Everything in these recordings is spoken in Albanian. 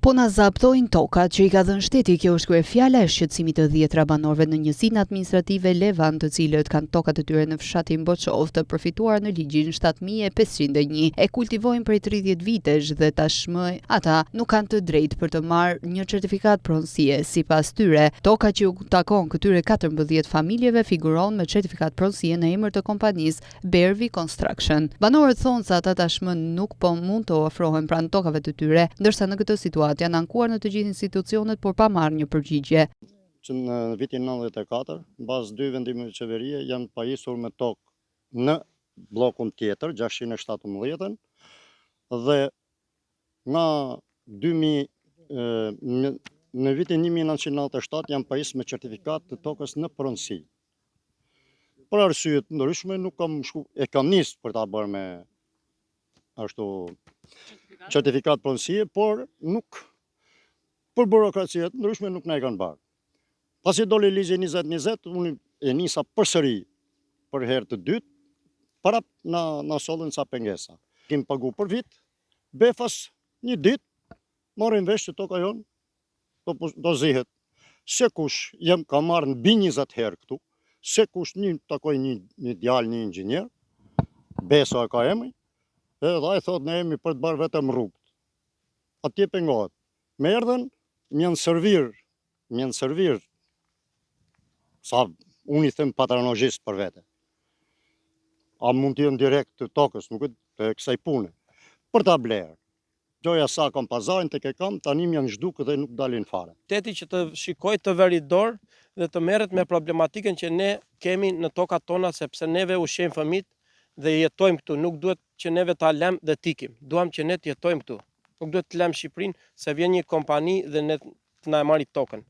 Po na zaptojnë tokat që i ka dhënë shteti. Kjo është krye fjala e shqetësimit të 10 banorëve në njësinë administrative Levan, të cilët kanë tokat e tyre në fshatin Boçov, të përfituar në ligjin 7501. E kultivojnë prej 30 vitesh dhe tashmë ata nuk kanë të drejtë për të marrë një certifikat pronësie. Sipas tyre, toka që u takon këtyre 14 familjeve figuron me certifikat pronësie në emër të kompanisë Bervi Construction. Banorët thonë se ata tashmë nuk po mund të ofrohen pranë tokave të tyre, ndërsa në këtë situatë janë ankuar në të gjithë institucionet, por pa marrë një përgjigje. Që në vitin 94, bazë 2 vendimeve qeverie, janë pajisur me tokë në blokun tjetër, 617, dhe nga 2000, në vitin 1997 janë pajisur me certifikat të tokës në pronësi. Për arsye të ndryshme nuk kam nisë për ta bërë me ashtu certifikat pronësie, por nuk, për burokracia të ndryshme nuk na e kanë bërë. Pasi doli ligji 2020, unë e nisa përsëri për herë të dytë, para na sollën sa pengesa. Kim pagu për vit, befas një ditë, marrin vesh që toka jonë do zihet. Se kush ka marrë mbi 20 herë këtu, se kush takoj një djalë, një inxhinier, beso e ka emri, edhe ai thot ne jemi për të bërë vetëm rrugë. Atje pengohet. Me erdhen, mjanë servir, sa unë i them patronazhist për vete. A mund të jenë direkt të tokës, nuk të kësaj pune. Për ta blerë. Gjoja sa kam pazarin të ke kam, tani mjanë zhduk dhe nuk dalin fare. Teti që të shikoj të veridor dhe të merret me problematikën që ne kemi në tokat tona, sepse neve ushqejmë fëmijët dhe jetojmë këtu. Nuk duhet që neve ta lëm dhe tikim. Duam që ne të jetojmë këtu. Nuk duhet të lëm Shqipërinë se vjen një kompani dhe ne të na marrë tokën.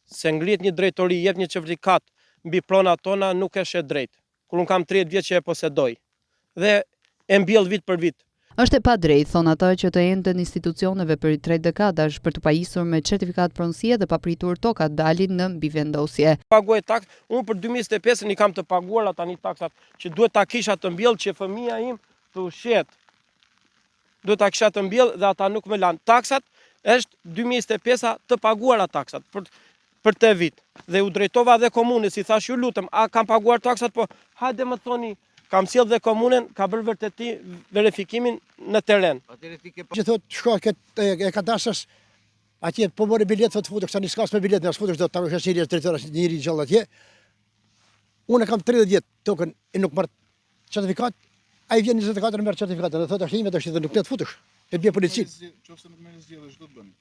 Se ngrihet një drejtori, jep një certifikat mbi pronat tona, nuk është e drejtë. Kur un kam 30 vjet që e posedoj dhe e mbjell vit për vit. Është e padrejtë, thonë ata, që të enden institucioneve për 3 dekadash për të pajisur me certifikat pronësie dhe papritur tokat dalin në mbivendosje. Paguaj taks, unë për 2025 i kam të paguara tani taksat që duhet ta kisha të mbjell që fëmia im të ushqet. Duhet ta kisha të mbjell dhe ata nuk më lanë. Taksat është 2025 të paguara taksat për të vit. Dhe u drejtova dhe komunës, i thash ju lutem, a kam paguar taksat, po hajde më thoni. Kam sjell dhe komunën, ka bërë vërteti verifikimin në teren. Që thot, shko e ka dashës, atje po mori bilet, thot futesh, tani s'ka me bilet, as futesh do të tarosh një drejtor, njëri gjallë atje. Unë kam 30 vjet tokën e nuk marr certifikat, ai vjen 24 merr certifikatën, dhe thot tash vetë është nuk le të futesh. E bie polici. Nëse nuk merr zgjedhje, ç'do të bën?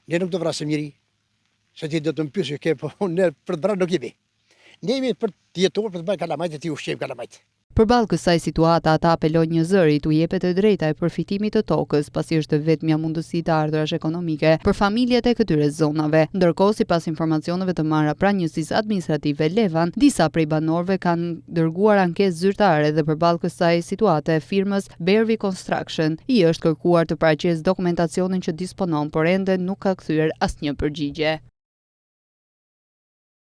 Ne nuk do vrasim njëri. Se ti do të më pyesë ke po ne për të vrarë nuk jemi. Ne jemi për të jetuar, për të bërë kalamajt e ti ushqejmë kalamajt. Përballë kësaj situata, ata apelojnë një zëri t'u jepet e drejta e përfitimit të tokës, pasi është vetmja mundësi të ardhurash ekonomike për familjet e këtyre zonave. Ndërkohë, sipas informacioneve të marra pranë njësisë administrative Levan, disa prej banorëve kanë dërguar ankesë zyrtare dhe përballë kësaj situate firmës Bervi Construction i është kërkuar të paraqesë dokumentacionin që disponon, por ende nuk ka kthyer asnjë përgjigje.